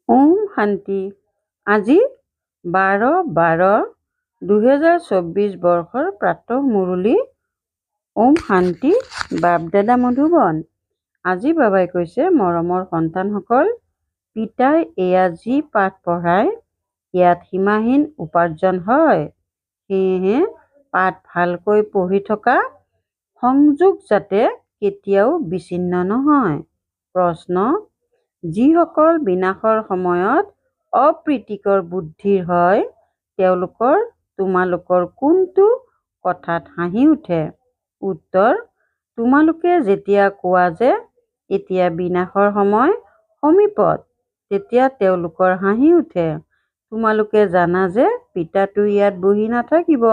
ওম শান্তি। আজি 12/12/2024 বৰ্ষৰ প্ৰাতঃ মুৰলী। ওম শান্তি। বাপ-দাদা মধুবন। আজি বাবাই কৈছে, মৰমৰ সন্তানসকল, পিতাই এয়া যি পাঠ পঢ়ায় ইয়াত সীমাহীন উপাৰ্জন হয়। সেয়েহে পাঠ ভালকৈ পঢ়ি থকা সংযোগ যাতে কেতিয়াও বিচ্ছিন্ন নহয়। প্ৰশ্ন: যিসকল বিনাশৰ সময়ত অপ্ৰীতিকৰ বুদ্ধিৰ হয় তেওঁলোকৰ তোমালোকৰ কোনটো কথাত হাঁহি উঠে? উত্তৰ: তোমালোকে যেতিয়া কোৱা যে এতিয়া বিনাশৰ সময় সমীপত, তেতিয়া তেওঁলোকৰ হাঁহি উঠে। তোমালোকে জানা যে পিতাটো ইয়াত বহি নাথাকিব।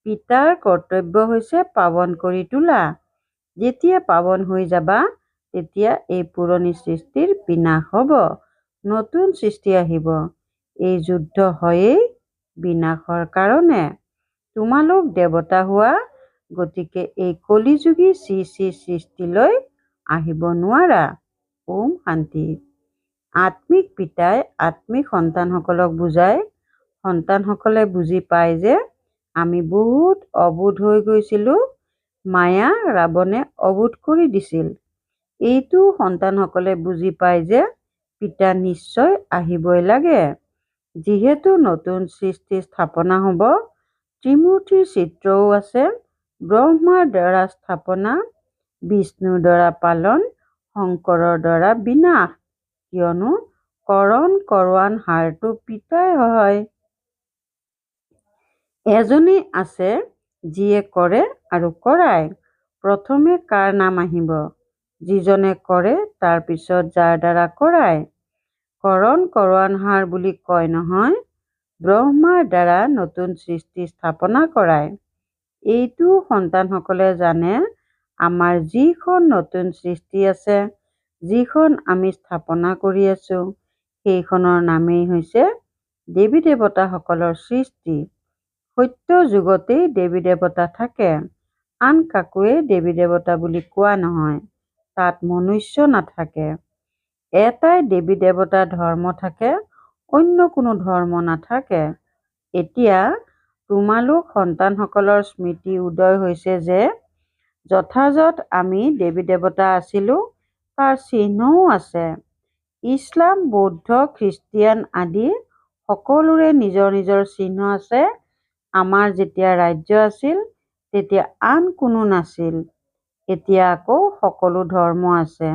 পিতাৰ কৰ্তব্য হৈছে পাৱন কৰি তোলা। যেতিয়া পাৱন হৈ যাবা তেতিয়া এই পুৰণি সৃষ্টিৰ বিনাশ হ'ব, নতুন সৃষ্টি আহিব। এই যুদ্ধ হয়েই বিনাশৰ কাৰণে। তোমালোক দেৱতা হোৱা, গতিকে এই কলিযুগী শ্ৰী শ্ৰী সৃষ্টিলৈ আহিব নোৱাৰা। ওম শান্তি। আত্মিক পিতাই আত্মিক সন্তানসকলক বুজায়। সন্তানসকলে বুজি পায় যে আমি বহুত অবোধ হৈ গৈছিলোঁ। মায়া ৰাৱণে অবোধ কৰি দিছিল। এইটো সন্তানসকলে বুজি পায় যে পিতা নিশ্চয় আহিবই লাগে। যিহেতু নতুন সৃষ্টি স্থাপনা হ'ব, ত্ৰিমূৰ্তিৰ চিত্ৰও আছে। ব্ৰহ্মাৰ দ্বাৰা স্থাপনা, বিষ্ণুৰ দ্বাৰা পালন, শংকৰৰ দ্বাৰা বিনাশ। কিয়নো কৰণ কৰোৱান হাৰটো পিতাই হয়। এজনেই আছে যিয়ে কৰে আৰু কৰায়। প্ৰথমে কাৰ নাম আহিব? যিজনে কৰে, তাৰ পিছত যাৰ দ্বাৰা কৰায়। কৰণ কৰোৱানহাৰ বুলি কয় নহয়। ব্ৰহ্মাৰ দ্বাৰা নতুন সৃষ্টি স্থাপনা কৰায়। এইটো সন্তানসকলে জানে। আমাৰ যিখন নতুন সৃষ্টি আছে, যিখন আমি স্থাপনা কৰি আছো, সেইখনৰ নামেই হৈছে দেৱী দেৱতাসকলৰ সৃষ্টি। সত্য যুগতেই দেৱী দেৱতা থাকে। আন কাকোৱে দেৱী দেৱতা বুলি কোৱা নহয়। তাত মনুষ্য নাথাকে। এটাই দেৱী দেৱতা ধৰ্ম থাকে, অন্য কোনো ধৰ্ম নাথাকে। এতিয়া তোমালোক সন্তানসকলৰ স্মৃতি উদয় হৈছে যে যথাযথ আমি দেৱী দেৱতা আছিলোঁ, তাৰ চিহ্নও আছে। ইছলাম, বৌদ্ধ, খ্ৰীষ্টিয়ান আদি সকলোৰে নিজৰ নিজৰ চিহ্ন আছে। আমাৰ যেতিয়া ৰাজ্য আছিল তেতিয়া আন কোনো নাছিল। এতিয়া আকৌ সকলো ধৰ্ম আছে।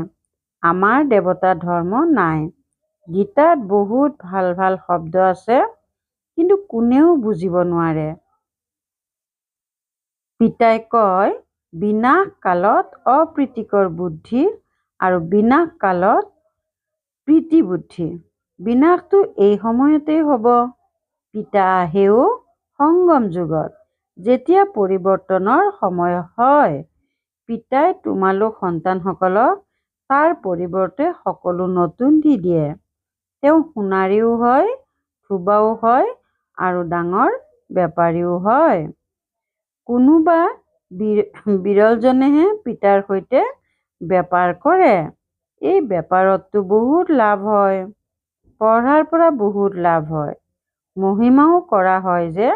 আমাৰ দেৱতা ধৰ্ম নাই। গীতাত বহুত ভাল ভাল শব্দ আছে, কিন্তু কোনেও বুজিব নোৱাৰে। পিতাই কয়, বিনাশ কালত অপ্ৰীতিকৰ বুদ্ধি আৰু বিনাশ কালত প্ৰীতি বুদ্ধি। বিনাশটো এই সময়তেই হ'ব। পিতা আহেও সংগম যুগত, যেতিয়া পৰিৱৰ্তনৰ সময় হয়। পিতাই তোমালোক সন্তানসকলক তাৰ পৰিৱৰ্তে সকলো নতুন দি দিয়ে। তেওঁ সোণাৰীও হয়, ধোবাও হয় আৰু ডাঙৰ বেপাৰীও হয়। কোনোবা বিৰলজনেহে পিতাৰ সৈতে বেপাৰ কৰে। এই বেপাৰততো বহুত লাভ হয়। পঢ়াৰ পৰা বহুত লাভ হয়। মহিমাও কৰা হয় যে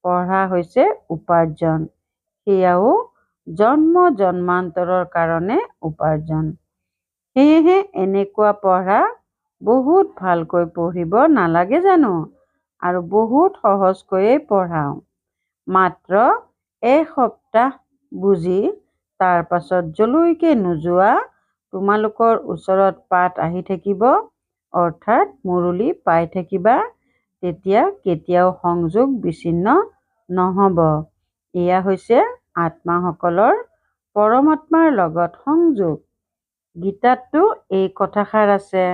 পঢ়া হৈছে উপাৰ্জন। সেয়াও জন্ম জন্মান্তৰৰ কাৰণে উপাৰ্জন। সেয়েহে এনেকুৱা পঢ়া বহুত ভালকৈ পঢ়িব নালাগে জানো? আৰু বহুত সহজকৈয়ে পঢ়াওঁ। মাত্ৰ এসপ্তাহ বুজি তাৰ পাছত যলৈকে নোযোৱা, তোমালোকৰ ওচৰত পাঠ আহি থাকিব, অৰ্থাৎ মুৰলী পাই থাকিবা, তেতিয়া কেতিয়াও সংযোগ বিচ্ছিন্ন নহ'ব। এয়া হৈছে আত্মাসকলৰ পৰমাত্মাৰ লগত সংযোগ। গীতাততো এই কথাষাৰ আছে,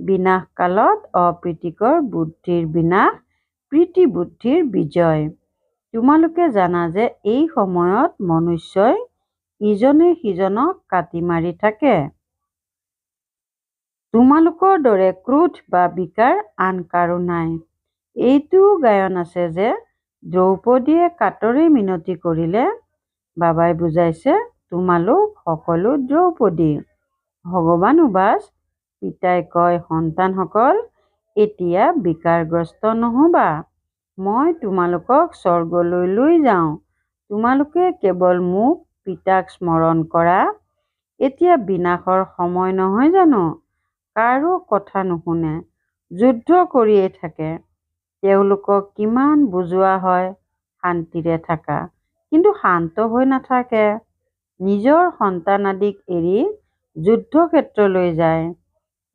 বিনাশ কালত অপ্ৰীতিকৰ বুদ্ধিৰ বিনাশ, প্ৰীতি বুদ্ধিৰ বিজয়। তোমালোকে জানা যে এই সময়ত মনুষ্যই ইজনে সিজনক কাটি মাৰি থাকে। তোমালোকৰ দৰে ক্ৰোধ বা বিকাৰ আন কাৰো নাই। এইটোও গায়ন আছে যে দ্ৰৌপদীয়ে কাতৰি মিনতি কৰিলে। বাবাই বুজাইছে, তোমালোক সকলো দ্ৰৌপদী। ভগৱান উবাচ, পিতাই কয়, সন্তানসকল, এতিয়া বিকাৰগ্ৰস্ত নহবা। মই তোমালোকক স্বৰ্গলৈ লৈ যাওঁ। তোমালোকে কেৱল মোক পিতাক স্মৰণ কৰা। এতিয়া বিনাশৰ সময় নহয় জানো? কাৰো কথা নুশুনে, যুদ্ধ কৰিয়েই থাকে। তেওঁলোকক কিমান বুজোৱা হয় শান্তিৰে থাকা, কিন্তু শান্ত হৈ নাথাকে। নিজৰ সন্তান আদিক এৰি যুদ্ধক্ষেত্ৰলৈ যায়।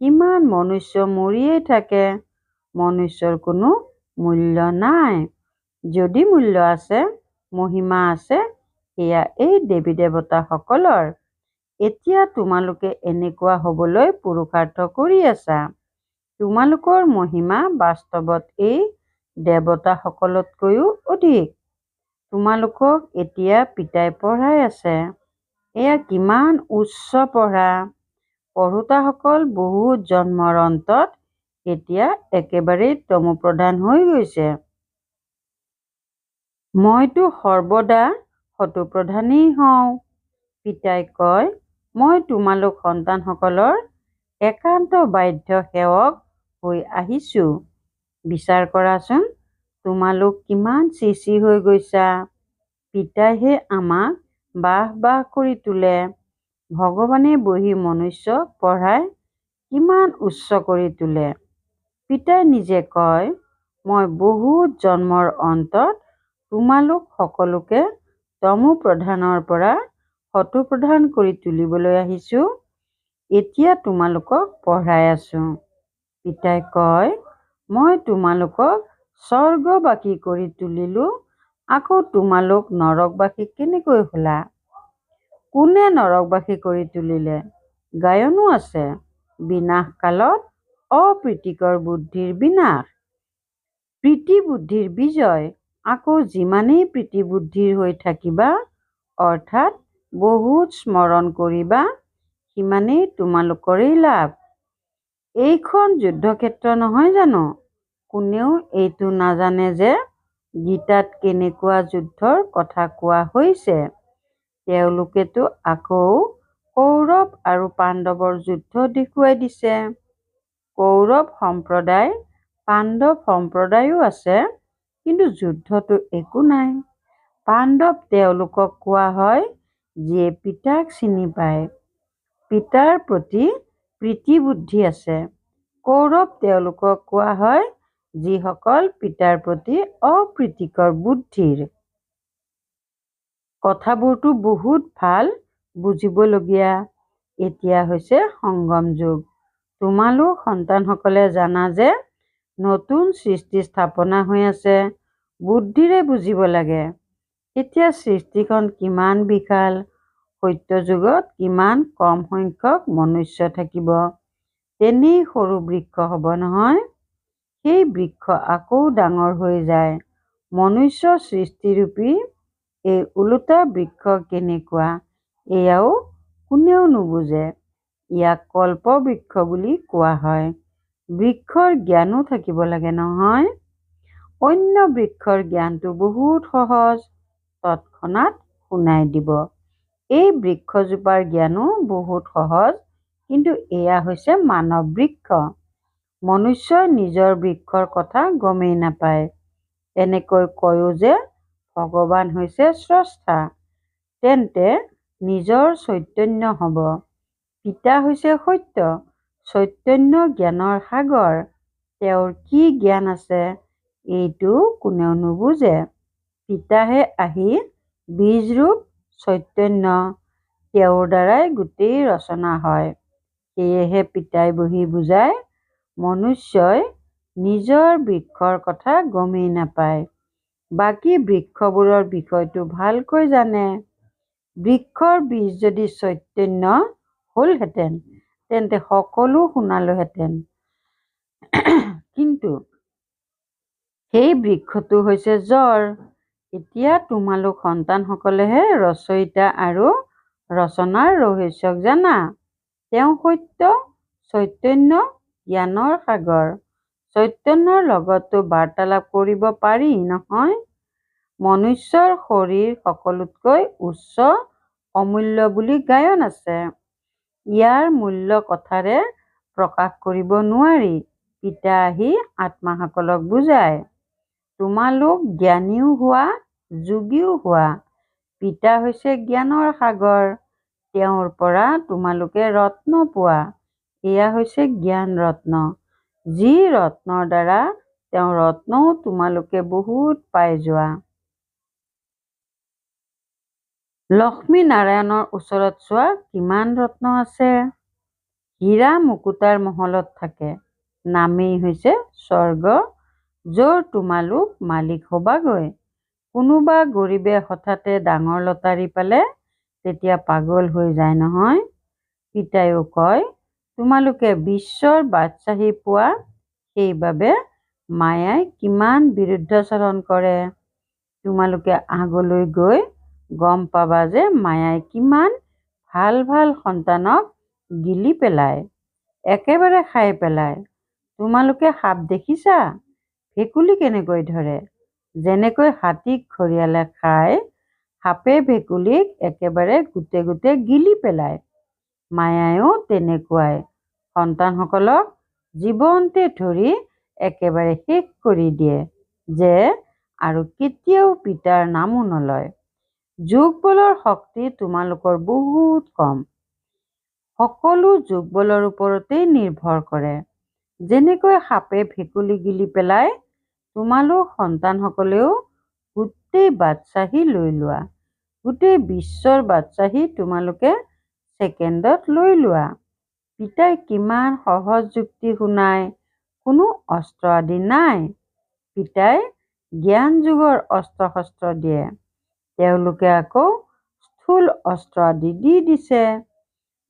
কিমান মনুষ্য মৰিয়েই থাকে। মনুষ্যৰ কোনো মূল্য নাই। যদি মূল্য আছে, মহিমা আছে, সেয়া এই দেৱী দেৱতাসকলৰ। এতিয়া তোমালোকে এনেকুৱা হ'বলৈ পুৰুষাৰ্থ কৰি আছা। তোমালোকৰ মহিমা বাস্তৱত এই দেৱতাসকলতকৈও অধিক। তোমালোকক এতিয়া পিতাই পঢ়াই আছে। এয়া কিমান উচ্চ পঢ়া! পঢ়োতাসকল বহুত জন্মৰ অন্তত এতিয়া একেবাৰেই তমোপ্ৰধান হৈ গৈছে। মইতো সৰ্বদা সতোপ্ৰধানেই হওঁ। পিতাই কয়, মই তোমালোক সন্তানসকলৰ একান্ত বাধ্য সেৱক হৈ আহিছোঁ। বিচাৰ কৰাচোন, তোমালোক কিমান চিচি হৈ গৈছা। পিতাইহে আমাক বাহ কৰি তোলে। ভগৱানে বহি মনুষ্যক পঢ়াই কিমান উচ্চ কৰি তোলে। পিতাই নিজে কয়, মই বহুত জন্মৰ অন্তত তোমালোক সকলোকে তমোপ্ৰধানৰ পৰা সতোপ্ৰধান কৰি তুলিবলৈ আহিছোঁ। এতিয়া তোমালোকক পঢ়াই আছোঁ। পিতাই কয়, মই তোমালোকক স্বৰ্গবাসী কৰি তুলিলোঁ, আকৌ তোমালোক নৰকবাসী কেনেকৈ হ'লা? কোনে নৰকবাসী কৰি তুলিলে? গায়নো আছে, বিনাশ কালত অপ্ৰীতিকৰ বুদ্ধিৰ বিনাশ, প্ৰীতি বুদ্ধিৰ বিজয়। আকৌ যিমানেই প্ৰীতি বুদ্ধিৰ হৈ থাকিবা, অৰ্থাৎ বহুত স্মৰণ কৰিবা, সিমানেই তোমালোকৰেই লাভ। এইখন যুদ্ধক্ষেত্ৰ নহয় জানো? কোনেও এইটো নাজানে যে গীতাত কেনেকুৱা যুদ্ধৰ কথা কোৱা হৈছে। তেওঁলোকেতো আকৌ কৌৰৱ আৰু পাণ্ডৱৰ যুদ্ধ দেখুৱাই দিছে। কৌৰৱ সম্প্ৰদায়, পাণ্ডৱ সম্প্ৰদায়ো আছে, কিন্তু যুদ্ধটো একো নাই। পাণ্ডৱ তেওঁলোকক কোৱা হয় যিয়ে পিতাক চিনি পায়, পিতাৰ প্ৰতি প্ৰীতি বুদ্ধি আছে। কৌৰৱ তেওঁলোকক কোৱা হয় যিসকল পিতাৰ প্ৰতি অপ্ৰীতিকৰ বুদ্ধিৰ। কথাবোৰতো বহুত ভাল, বুজিবলগীয়া। এতিয়া হৈছে সংগম যুগ। তোমালোক সন্তানসকলে জানা যে নতুন সৃষ্টি স্থাপনা হৈ আছে। বুদ্ধিৰে বুজিব লাগে। এতিয়া সৃষ্টিখন কিমান বিশাল। সত্য যুগত কিমান কম সংখ্যক মনুষ্য থাকিব। তেনেই সৰু বৃক্ষ হ'ব নহয়। সেই বৃক্ষ আকৌ ডাঙৰ হৈ যায়। মনুষ্য সৃষ্টিৰূপী এই ওলোটা বৃক্ষ কেনেকুৱা, এয়াও কোনেও নুবুজে। ইয়াক কল্পবৃক্ষ বুলি কোৱা হয়। বৃক্ষৰ জ্ঞানো থাকিব লাগে নহয়। অন্য বৃক্ষৰ জ্ঞানটো বহুত সহজ, তৎক্ষণাৎ শুনাই দিব। এই বৃক্ষজোপাৰ জ্ঞানো বহুত সহজ, কিন্তু এয়া হৈছে মানৱ বৃক্ষ। মনুষ্যই নিজৰ বৃক্ষৰ কথা গমেই নাপায়। এনেকৈ কয়ো যে ভগৱান হৈছে স্ৰষ্টা, তেন্তে নিজৰ চৈতন্য হ'ব। পিতা হৈছে সত্য, চৈতন্য জ্ঞানৰ সাগৰ। তেওঁৰ কি জ্ঞান আছে, এইটো কোনেও নুবুজে। পিতাহে আহি বীজৰূপ চৈতন্য, তেওঁৰ দ্বাৰাই গোটেই ৰচনা হয়। সেয়েহে পিতাই বহি বুজায়, মনুষ্যই নিজৰ বৃক্ষৰ কথা গমেই নাপায়, বাকী বৃক্ষবোৰৰ বিষয়টো ভালকৈ জানে। বৃক্ষৰ বীজ যদি চৈতন্য হ'লহেঁতেন, তেন্তে সকলো শুনালোহেঁতেন। কিন্তু সেই বৃক্ষটো হৈছে জড়। এতিয়া তোমালোক সন্তানসকলেহে ৰচয়িতা আৰু ৰচনাৰ ৰহস্যক জানা। তেওঁ সত্য, চৈতন্য, জ্ঞানৰ সাগৰ। চৈতন্যৰ লগততো বাৰ্তালাপ কৰিব পাৰি নহয়। মনুষ্যৰ শৰীৰ সকলোতকৈ উচ্চ অমূল্য বুলি গায়ন আছে। ইয়াৰ মূল্য কথাৰে প্ৰকাশ কৰিব নোৱাৰি। পিতা আহি আত্মাসকলক বুজায়, তোমালোক জ্ঞানীও হোৱা, যোগীও হোৱা। পিতা হৈছে জ্ঞানৰ সাগৰ, তেওঁৰ পৰা তোমালোকে ৰত্ন পোৱা। এয়া হৈছে জ্ঞান ৰত্ন, যি ৰত্নৰ দ্বাৰা তেওঁ ৰত্নও তোমালোকে বহুত পাই যোৱা। লক্ষ্মী নাৰায়ণৰ ওচৰত চোৱা কিমান ৰত্ন আছে। হীৰা মুকুতাৰ মহলত থাকে, নামেই হৈছে স্বৰ্গ, য'ৰ তোমালোক মালিক হবাগৈ। কোনোবা গৰীবে হঠাতে ডাঙৰ লটাৰী পালে তেতিয়া পাগল হৈ যায় নহয়। পিতাইও কয়, তোমালোকে বিশ্বৰ বাদশ্বাহী পোৱা, সেইবাবে মায়াই কিমান বিৰুদ্ধাচৰণ কৰে। তোমালোকে আগলৈ গৈ গম পাবা যে মায়াই কিমান ভাল ভাল সন্তানক গিলি পেলায়, একেবাৰে খাই পেলায়। তোমালোকে সাপ দেখিছা? ভেকুলী কেনেকৈ ধৰে? যেনেকৈ হাতীক ঘৰিয়ালে খায়, সাপে ভেকুলীক একেবাৰে গোটে গোটে গিলি পেলায়। মায়ায়ো তেনেকুৱাই সন্তানসকলক জীৱনতে ধৰি একেবাৰে শেষ কৰি দিয়ে, যে আৰু কেতিয়াও পিতাৰ নামো নলয়। যোগ বলৰ শক্তি তোমালোকৰ বহুত কম। সকলো যোগ বলৰ ওপৰতেই নিৰ্ভৰ কৰে। যেনেকৈ সাপে ভেকুলী গিলি পেলায়, তোমালোক সন্তানসকলেও গোটেই বাদশ্বাহী লৈ লোৱা। গোটেই বিশ্বৰ বাদশ্বাহী তোমালোকে ছেকেণ্ডত লৈ লোৱা। পিতাই কিমান সহজ যুক্তি শুনায়, কোনো অস্ত্ৰ আদি নাই। পিতাই জ্ঞান যুগৰ অস্ত্ৰ শস্ত্ৰ দিয়ে, তেওঁলোকে আকৌ স্থূল অস্ত্ৰ আদি দি দিছে।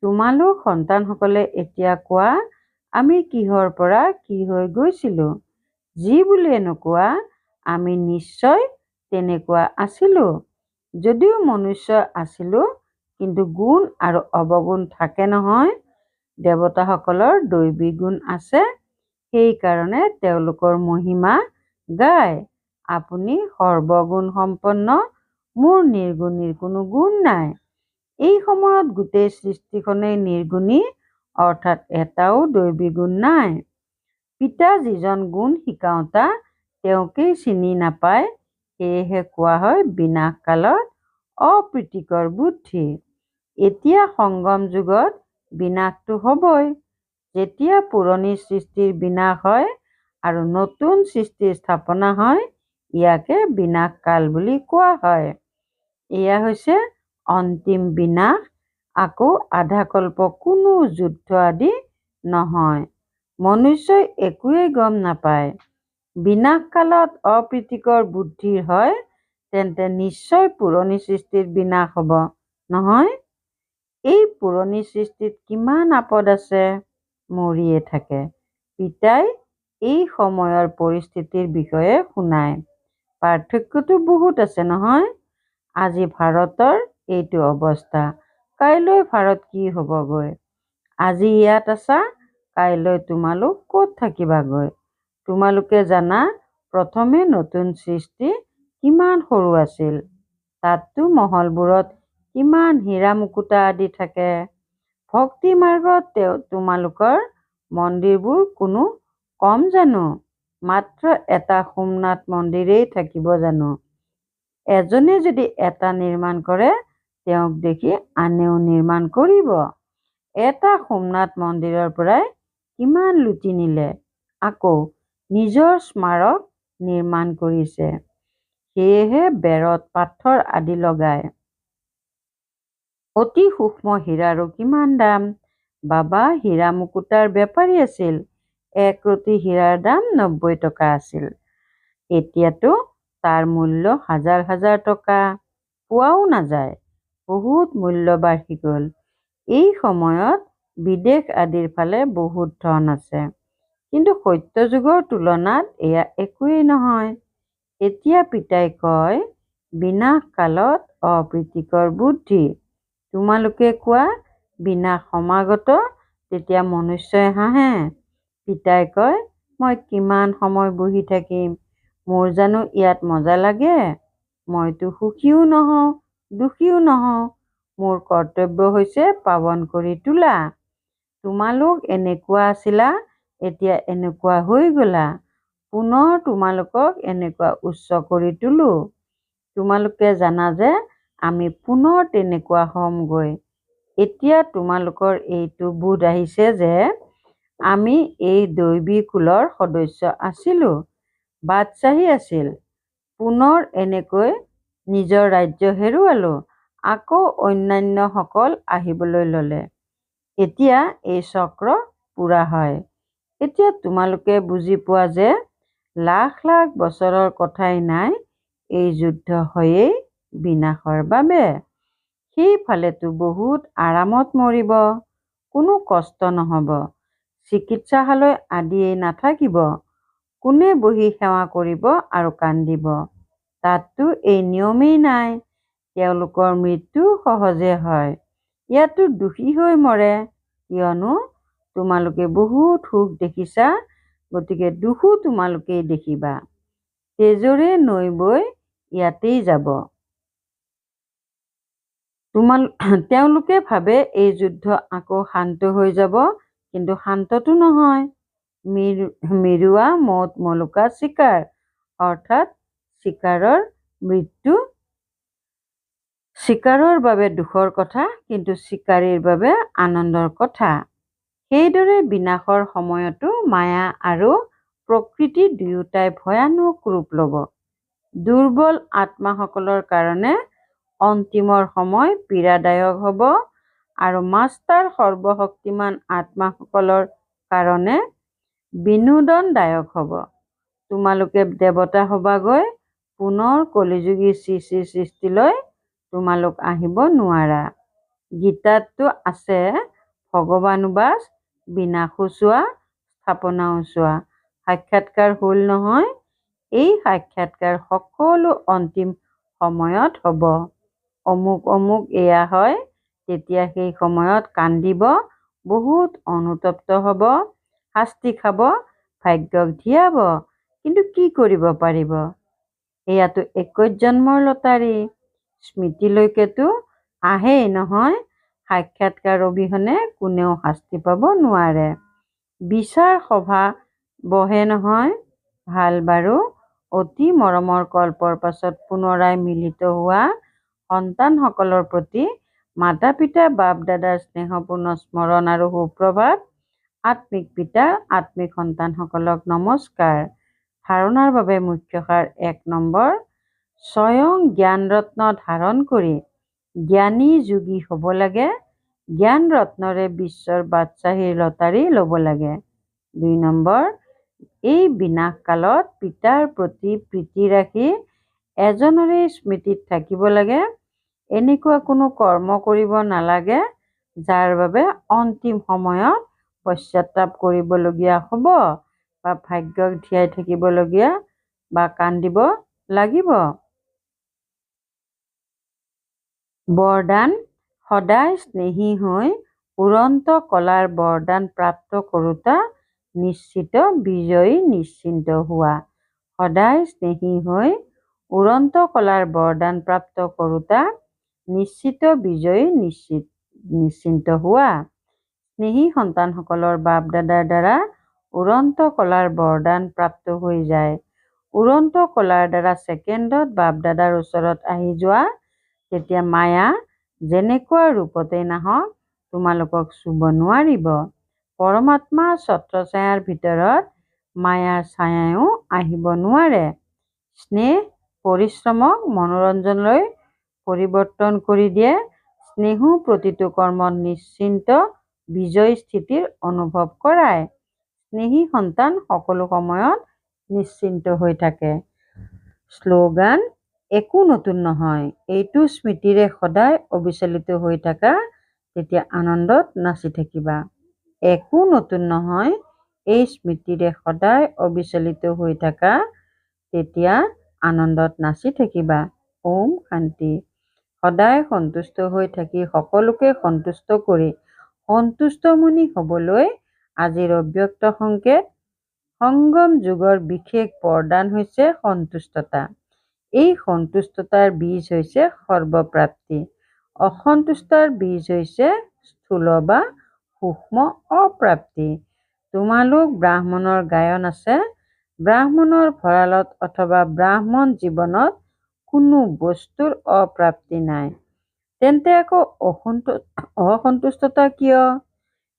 তোমালোক সন্তানসকলে এতিয়া কোৱা, আমি কিহৰ পৰা কি হৈ গৈছিলো? যি বুলিয়ে নোকোৱা, আমি নিশ্চয় তেনেকুৱা আছিলো। যদিও মনুষ্য আছিলো, কিন্তু গুণ আৰু অৱগুণ থাকে নহয়। দেৱতাসকলৰ দৈৱী গুণ আছে, সেইকাৰণে তেওঁলোকৰ মহিমা গায়। আপুনি সৰ্বগুণ সম্পন্ন, মোৰ নিৰ্গুণীৰ কোনো গুণ নাই। এই সময়ত গোটেই সৃষ্টিখনেই নিৰ্গুণী, অৰ্থাৎ এটাও দৈৱী গুণ নাই। পিতা যিজন গুণ শিকাওঁতা, তেওঁকেই চিনি নাপায়, সেয়েহে কোৱা হয় বিনাশ কালত অপ্ৰীতিকৰ বুদ্ধি। এতিয়া সংগম যুগত বিনাশটো হ'বই। যেতিয়া পুৰণি সৃষ্টিৰ বিনাশ হয় আৰু নতুন সৃষ্টিৰ স্থাপনা হয়, ইয়াকে বিনাশ কাল বুলি কোৱা হয়। এয়া হৈছে অন্তিম বিনাশ। আকৌ আধাকল্প কোনো যুদ্ধ আদি নহয়। মনুষ্যই একোৱেই গম নাপায়। বিনাশ কালত অপ্ৰীতিকৰ বুদ্ধিৰ হয়, তেন্তে নিশ্চয় পুৰণি সৃষ্টিৰ বিনাশ হ'ব নহয়। এই পুৰণি সৃষ্টিত কিমান আপদ আছে, মৰিয়ে থাকে। পিতাই এই সময়ৰ পৰিস্থিতিৰ বিষয়ে শুনায়। পাৰ্থক্যটো বহুত আছে নহয়। আজি ভাৰতৰ এইটো অৱস্থা, কাইলৈ ভাৰত কি হ'বগৈ? আজি ইয়াত আছা, কাইলৈ তোমালোক ক'ত থাকিবাগৈ? তোমালোকে জানা, প্ৰথমে নতুন সৃষ্টি কিমান সৰু আছিল। তাততো মহলবোৰত কিমান হীৰা মুকুতা আদি থাকে। ভক্তি মাৰ্গত তোমালোকৰ মন্দিৰবোৰ কোনো কম জানো? মাত্ৰ এটা সোমনাথ মন্দিৰেই থাকিব জানো? এজনে যদি এটা নিৰ্মাণ কৰে, তেওঁক দেখি আনেও নিৰ্মাণ কৰিব। এটা সোমনাথ মন্দিৰৰ পৰাই কিমান লুটি নিলে, আকৌ নিজৰ স্মাৰক নিৰ্মাণ কৰিছে। সেয়েহে বেৰত পাথৰ আদি লগায়। অতি সূক্ষ্ম হীৰাৰো কিমান দাম। বাবা হীৰা মুকুতাৰ বেপাৰী আছিল। এক ৰতি হীৰাৰ দাম 90 টকা আছিল। এতিয়াতো তাৰ মূল্য হাজাৰ হাজাৰ টকা, পোৱাও নাযায়। বহুত মূল্য বাঢ়ি গ'ল। এই সময়ত বিদেশ আদিৰ ফালে বহুত ধন আছে, কিন্তু সত্য যুগৰ তুলনাত এয়া একোৱেই নহয়। এতিয়া পিতাই কয়, বিনাশ কালত অপ্ৰীতিকৰ বুদ্ধি। তোমালোকে কোৱা, বিনাশ সমাগত, তেতিয়া মনুষ্যই হাঁহে। পিতাই কয়, মই কিমান সময় বহি থাকিম? মোৰ জানো ইয়াত মজা লাগে? মইতো সুখীও নহওঁ, দুখীও নহওঁ। মোৰ কৰ্তব্য হৈছে পাৱন কৰি তোলা। তোমালোক এনেকুৱা আছিলা, এতিয়া এনেকুৱা হৈ গ'লা। পুনৰ তোমালোকক এনেকুৱা উচ্চ কৰি তোলো। তোমালোকে জানা যে আমি পুনৰ তেনেকুৱা হ'মগৈ। এতিয়া তোমালোকৰ এইটো বোধ আহিছে যে আমি এই দৈৱী কুলৰ সদস্য আছিলোঁ, বাদশ্বাহী আছিল। পুনৰ এনেকৈ নিজৰ ৰাজ্য হেৰুৱালোঁ। আকৌ অন্যান্যসকল আহিবলৈ ল'লে। এতিয়া এই চক্ৰ পূৰা হয়। এতিয়া তোমালোকে বুজি পোৱা যে লাখ লাখ বছৰৰ কথাই নাই, এই যুদ্ধ হয়েই বিনাশৰ বাবে। সেইফালেতো বহুত আৰামত মৰিব, কোনো কষ্ট নহ'ব, চিকিৎসালয় আদিয়েই নাথাকিব। কোনে বহি সেৱা কৰিব আৰু কান্দিব? তাততো এই নিয়মেই নাই। তেওঁলোকৰ মৃত্যু সহজে হয়। ইয়াতো দোষী হৈ মৰে, কিয়নো তোমালোকে বহুত সুখ দেখিছা, গতিকে দুখো তোমালোকেই দেখিবা। তেজৰে নৈ বৈ ইয়াতেই যাব। তেওঁলোকে ভাবে এই যুদ্ধ আকৌ শান্ত হৈ যাব, কিন্তু শান্তটো নহয়। মিৰুৱা মৌত মলুকা চিকাৰ, অৰ্থাৎ চিকাৰৰ মৃত্যু। চিকাৰৰ বাবে দুখৰ কথা, কিন্তু চিকাৰীৰ বাবে আনন্দৰ কথা। সেইদৰে বিনাশৰ সময়তো মায়া আৰু প্ৰকৃতি দুয়োটাই ভয়ানক ৰূপ ল'ব। দুৰ্বল আত্মাসকলৰ কাৰণে অন্তিমৰ সময় পীড়াদায়ক হ'ব আৰু মাষ্টাৰ সৰ্বশক্তিমান আত্মাসকলৰ কাৰণে বিনোদনদায়ক হ'ব। তোমালোকে দেৱতা হবাগৈ, পুনৰ কলিযুগী সৃষ্টিলৈ তোমালোক আহিব নোৱাৰা। গীতাততো আছে ভগৱানুবাচ, বিনাশো চোৱা, স্থাপনাও চোৱা। সাক্ষাৎকাৰ হ'ল নহয়, এই সাক্ষাৎকাৰ সকলো অন্তিম সময়ত হ'ব। অমুক এয়া হয়, তেতিয়া সেই সময়ত কান্দিব, বহুত অনুতপ্ত হ'ব, শাস্তি খাব, ভাগ্যক ধিয়াব, কিন্তু কি কৰিব পাৰিব? এয়াতো 21 জন্মৰ লটাৰী। স্মৃতিলৈকেতো আহেই নহয়। সাক্ষাৎকাৰ অবিহনে কোনেও শাস্তি পাব নোৱাৰে। বিচাৰ সভা বহে নহয়। ভাল বাৰু, অতি মৰমৰ কল্পৰ পাছত পুনৰাই মিলিত হোৱা সন্তানসকলৰ প্ৰতি মাতা পিতা বাপ দাদাৰ স্নেহপূৰ্ণ স্মৰণ আৰু সুপ্ৰভাত। আত্মিক পিতা আত্মিক সন্তানসকলক নমস্কাৰ। ধাৰণাৰ বাবে মুখ্য সাৰ 1 নম্বৰ, স্বয়ং জ্ঞান ৰত্ন ধাৰণ কৰি জ্ঞানী যোগী হ'ব লাগে। জ্ঞান ৰত্নৰে বিশ্বৰ বাদশ্বাহীৰ লটাৰী ল'ব লাগে। 2 নম্বৰ, এই বিনাশ কালত পিতাৰ প্ৰতি প্ৰীতি ৰাখি এজনৰে স্মৃতিত থাকিব লাগে। এনেকুৱা কোনো কৰ্ম কৰিব নালাগে যাৰ বাবে অন্তিম সময়ত পশ্চাতাপ কৰিবলগীয়া হ'ব বা ভাগ্যক ধিয়াই থাকিবলগীয়া বা কান্দিব লাগিব। বৰদান, সদায় স্নেহী হৈ উৰন্ত কলাৰ বৰদান প্ৰাপ্ত কৰোঁতা নিশ্চিত বিজয়ী নিশ্চিন্ত হোৱা। সদায় স্নেহী হৈ উৰন্ত কলাৰ বৰদান প্ৰাপ্ত কৰোঁতা নিশ্চিত বিজয়ী নিশ্চিন্ত হোৱা। স্নেহী সন্তানসকলৰ বাপ দাদাৰ দ্বাৰা উৰন্ত কলাৰ বৰদান প্ৰাপ্ত হৈ যায়। উৰন্ত কলাৰ দ্বাৰা ছেকেণ্ডত বাপ দাদাৰ ওচৰত আহি যোৱা, তেতিয়া মায়া যেনেকুৱা ৰূপতেই নাহক তোমালোকক চুব নোৱাৰিব। পৰমাত্মা ছত্ৰছায়াৰ ভিতৰত মায়াৰ ছায়াও আহিব নোৱাৰে। স্নেহ পৰিশ্ৰমক মনোৰঞ্জনলৈ পৰিৱৰ্তন কৰি দিয়ে। স্নেহো প্ৰতিটো কৰ্মত নিশ্চিন্ত বিজয় স্থিতিৰ অনুভৱ কৰায়। স্নেহী সন্তান সকলো সময়ত নিশ্চিন্ত হৈ থাকে। শ্লোগান, একো নতুন নহয়, এইটো স্মৃতিৰে সদায় অবিচলিত হৈ থাকা, তেতিয়া আনন্দত নাচি থাকিবা। একো নতুন নহয়, এই স্মৃতিৰে সদায় অবিচলিত হৈ থাকা, তেতিয়া আনন্দত নাচি থাকিবা। ওম শান্তি। সদায় সন্তুষ্ট হৈ থাকি সকলোকে সন্তুষ্ট কৰি সন্তুষ্টমণি হ'বলৈ আজিৰ অব্যক্ত সংকেত। সংগম যুগৰ বিশেষ বৰদান হৈছে সন্তুষ্টতা। এই সন্তুষ্টতাৰ বীজ হৈছে সৰ্বপ্ৰাপ্তি। অসন্তুষ্টাৰ বীজ হৈছে স্থূল বা সূক্ষ্ম অপ্ৰাপ্তি। তোমালোক ব্ৰাহ্মণৰ গায়ন আছে, ব্ৰাহ্মণৰ ভঁৰালত অথবা ব্ৰাহ্মণ জীৱনত কোনো বস্তুৰ অপ্ৰাপ্তি নাই। তেন্তে আকৌ অসন্তুষ্টতা কিয়?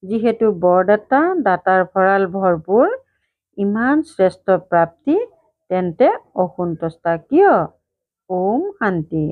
যিহেতু বৰদাতা দাতাৰ ভঁৰাল ভৰপূৰ, ইমান শ্ৰেষ্ঠ প্ৰাপ্তি, তেন্তে অসন্তুষ্টা কিয়? ওম শান্তি।